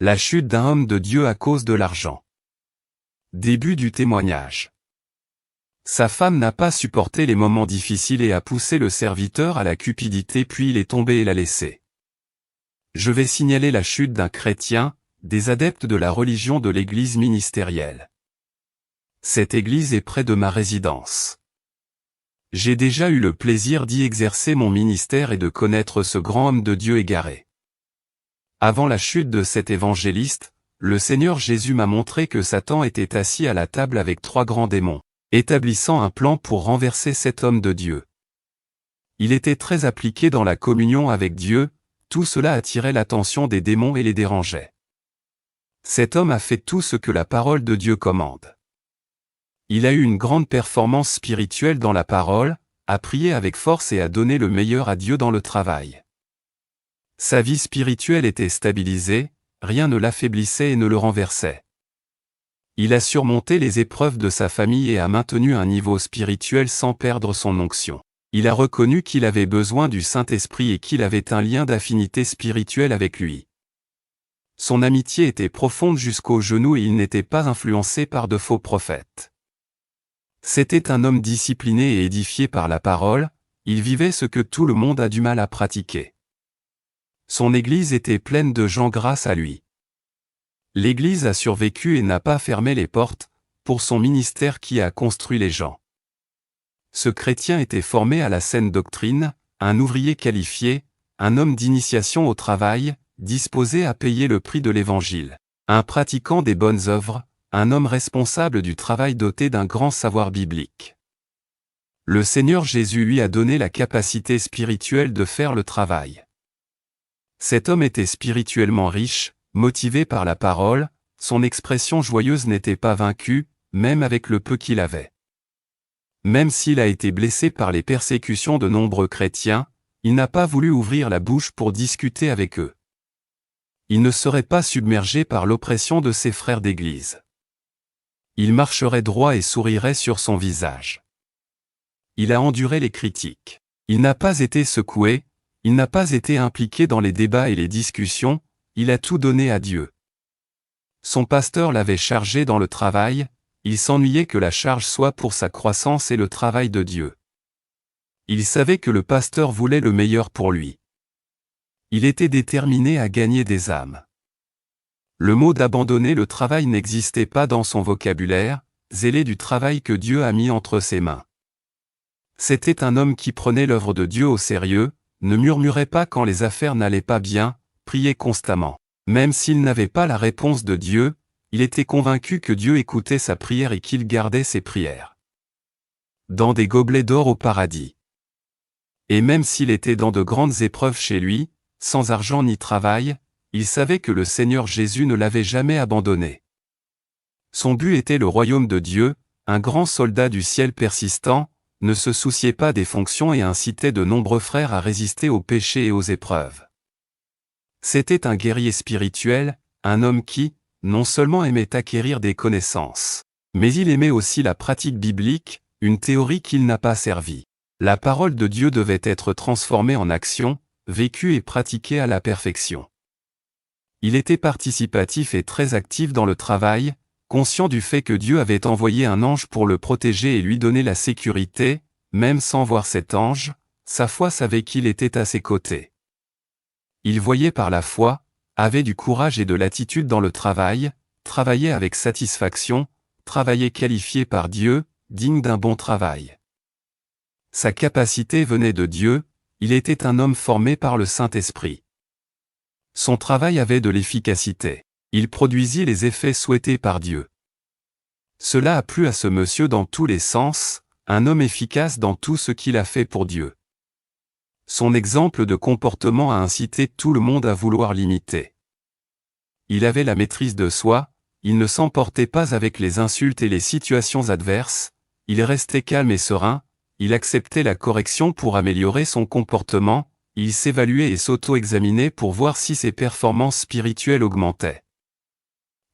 La chute d'un homme de Dieu à cause de l'argent. Début du témoignage. Sa femme n'a pas supporté les moments difficiles et a poussé le serviteur à la cupidité puis il est tombé et l'a laissé. Je vais signaler la chute d'un chrétien, des adeptes de la religion de l'église ministérielle. Cette église est près de ma résidence. J'ai déjà eu le plaisir d'y exercer mon ministère et de connaître ce grand homme de Dieu égaré. Avant la chute de cet évangéliste, le Seigneur Jésus m'a montré que Satan était assis à la table avec 3 grands démons, établissant un plan pour renverser cet homme de Dieu. Il était très appliqué dans la communion avec Dieu, tout cela attirait l'attention des démons et les dérangeait. Cet homme a fait tout ce que la parole de Dieu commande. Il a eu une grande performance spirituelle dans la parole, a prié avec force et a donné le meilleur à Dieu dans le travail. Sa vie spirituelle était stabilisée, rien ne l'affaiblissait et ne le renversait. Il a surmonté les épreuves de sa famille et a maintenu un niveau spirituel sans perdre son onction. Il a reconnu qu'il avait besoin du Saint-Esprit et qu'il avait un lien d'affinité spirituelle avec lui. Son amitié était profonde jusqu'aux genoux et il n'était pas influencé par de faux prophètes. C'était un homme discipliné et édifié par la parole, il vivait ce que tout le monde a du mal à pratiquer. Son église était pleine de gens grâce à lui. L'église a survécu et n'a pas fermé les portes, pour son ministère qui a construit les gens. Ce chrétien était formé à la saine doctrine, un ouvrier qualifié, un homme d'initiation au travail, disposé à payer le prix de l'évangile, un pratiquant des bonnes œuvres, un homme responsable du travail doté d'un grand savoir biblique. Le Seigneur Jésus lui a donné la capacité spirituelle de faire le travail. Cet homme était spirituellement riche, motivé par la parole, son expression joyeuse n'était pas vaincue, même avec le peu qu'il avait. Même s'il a été blessé par les persécutions de nombreux chrétiens, il n'a pas voulu ouvrir la bouche pour discuter avec eux. Il ne serait pas submergé par l'oppression de ses frères d'église. Il marcherait droit et sourirait sur son visage. Il a enduré les critiques. Il n'a pas été secoué, il n'a pas été impliqué dans les débats et les discussions, il a tout donné à Dieu. Son pasteur l'avait chargé dans le travail, il s'ennuyait que la charge soit pour sa croissance et le travail de Dieu. Il savait que le pasteur voulait le meilleur pour lui. Il était déterminé à gagner des âmes. Le mot d'abandonner le travail n'existait pas dans son vocabulaire, zélé du travail que Dieu a mis entre ses mains. C'était un homme qui prenait l'œuvre de Dieu au sérieux, ne murmurait pas quand les affaires n'allaient pas bien, priait constamment. Même s'il n'avait pas la réponse de Dieu, il était convaincu que Dieu écoutait sa prière et qu'il gardait ses prières. Dans des gobelets d'or au paradis. Et même s'il était dans de grandes épreuves chez lui, sans argent ni travail, il savait que le Seigneur Jésus ne l'avait jamais abandonné. Son but était le royaume de Dieu, un grand soldat du ciel persistant, ne se souciait pas des fonctions et incitait de nombreux frères à résister aux péchés et aux épreuves. C'était un guerrier spirituel, un homme qui, non seulement aimait acquérir des connaissances, mais il aimait aussi la pratique biblique, une théorie qu'il n'a pas servie. La parole de Dieu devait être transformée en action, vécue et pratiquée à la perfection. Il était participatif et très actif dans le travail, conscient du fait que Dieu avait envoyé un ange pour le protéger et lui donner la sécurité, même sans voir cet ange, sa foi savait qu'il était à ses côtés. Il voyait par la foi, avait du courage et de l'attitude dans le travail, travaillait avec satisfaction, travaillait qualifié par Dieu, digne d'un bon travail. Sa capacité venait de Dieu, il était un homme formé par le Saint-Esprit. Son travail avait de l'efficacité. Il produisit les effets souhaités par Dieu. Cela a plu à ce monsieur dans tous les sens, un homme efficace dans tout ce qu'il a fait pour Dieu. Son exemple de comportement a incité tout le monde à vouloir l'imiter. Il avait la maîtrise de soi, il ne s'emportait pas avec les insultes et les situations adverses, il restait calme et serein, il acceptait la correction pour améliorer son comportement, il s'évaluait et s'auto-examinait pour voir si ses performances spirituelles augmentaient.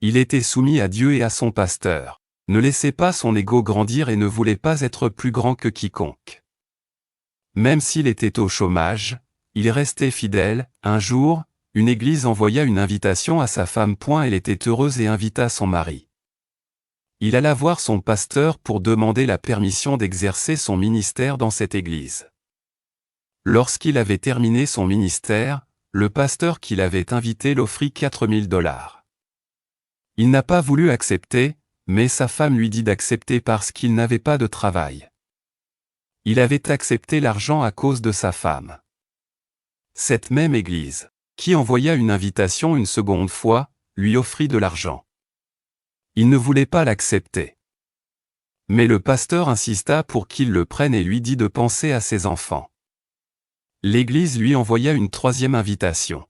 Il était soumis à Dieu et à son pasteur, ne laissait pas son ego grandir et ne voulait pas être plus grand que quiconque. Même s'il était au chômage, il restait fidèle. Un jour, une église envoya une invitation à sa femme. Elle était heureuse et invita son mari. Il alla voir son pasteur pour demander la permission d'exercer son ministère dans cette église. Lorsqu'il avait terminé son ministère, le pasteur qui l'avait invité l'offrit $4000. Il n'a pas voulu accepter, mais sa femme lui dit d'accepter parce qu'il n'avait pas de travail. Il avait accepté l'argent à cause de sa femme. Cette même église, qui envoya une invitation une seconde fois, lui offrit de l'argent. Il ne voulait pas l'accepter. Mais le pasteur insista pour qu'il le prenne et lui dit de penser à ses enfants. L'église lui envoya une troisième invitation.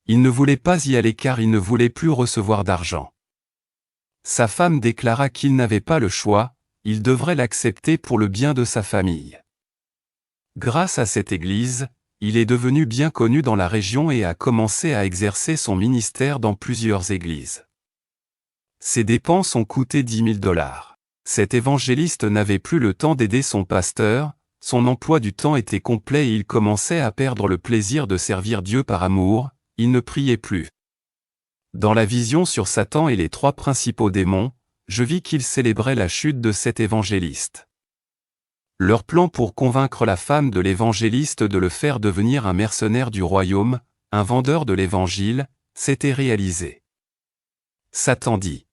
Il ne voulait pas y aller car il ne voulait plus recevoir d'argent. Sa femme déclara qu'il n'avait pas le choix, il devrait l'accepter pour le bien de sa famille. Grâce à cette église, il est devenu bien connu dans la région et a commencé à exercer son ministère dans plusieurs églises. Ses dépenses ont coûté $10 000. Cet évangéliste n'avait plus le temps d'aider son pasteur, son emploi du temps était complet et il commençait à perdre le plaisir de servir Dieu par amour, il ne priait plus. Dans la vision sur Satan et les 3 principaux démons, je vis qu'ils célébraient la chute de cet évangéliste. Leur plan pour convaincre la femme de l'évangéliste de le faire devenir un mercenaire du royaume, un vendeur de l'évangile, s'était réalisé. Satan dit: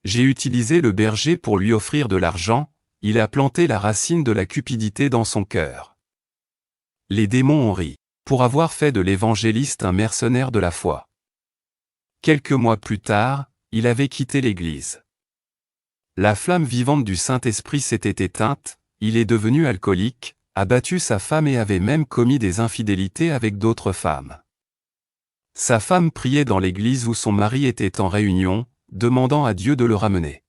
J'ai utilisé le berger pour lui offrir de l'argent, il a planté la racine de la cupidité dans son cœur. Les démons ont ri, pour avoir fait de l'évangéliste un mercenaire de la foi. Quelques mois plus tard, il avait quitté l'église. La flamme vivante du Saint-Esprit s'était éteinte, il est devenu alcoolique, a battu sa femme et avait même commis des infidélités avec d'autres femmes. Sa femme priait dans l'église où son mari était en réunion, demandant à Dieu de le ramener.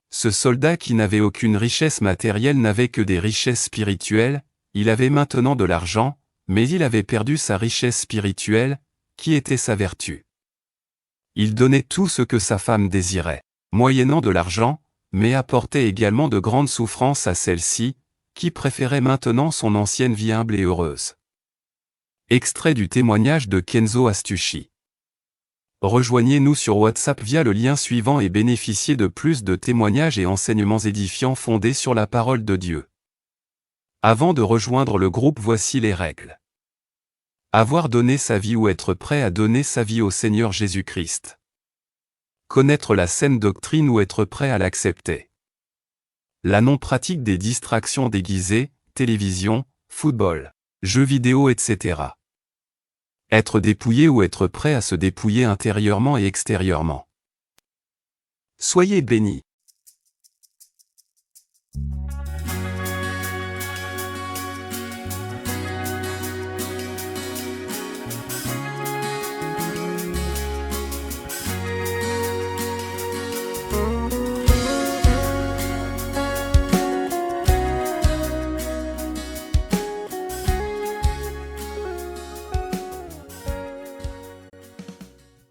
Ce soldat qui n'avait aucune richesse matérielle n'avait que des richesses spirituelles, il avait maintenant de l'argent, mais il avait perdu sa richesse spirituelle, qui était sa vertu. Il donnait tout ce que sa femme désirait, moyennant de l'argent, mais apportait également de grandes souffrances à celle-ci, qui préférait maintenant son ancienne vie humble et heureuse. Extrait du témoignage de Kenzo Astucci. Rejoignez-nous sur WhatsApp via le lien suivant et bénéficiez de plus de témoignages et enseignements édifiants fondés sur la parole de Dieu. Avant de rejoindre le groupe, voici les règles. Avoir donné sa vie ou être prêt à donner sa vie au Seigneur Jésus-Christ. Connaître la saine doctrine ou être prêt à l'accepter. La non-pratique des distractions déguisées, télévision, football, jeux vidéo, etc. Être dépouillé ou être prêt à se dépouiller intérieurement et extérieurement. Soyez bénis.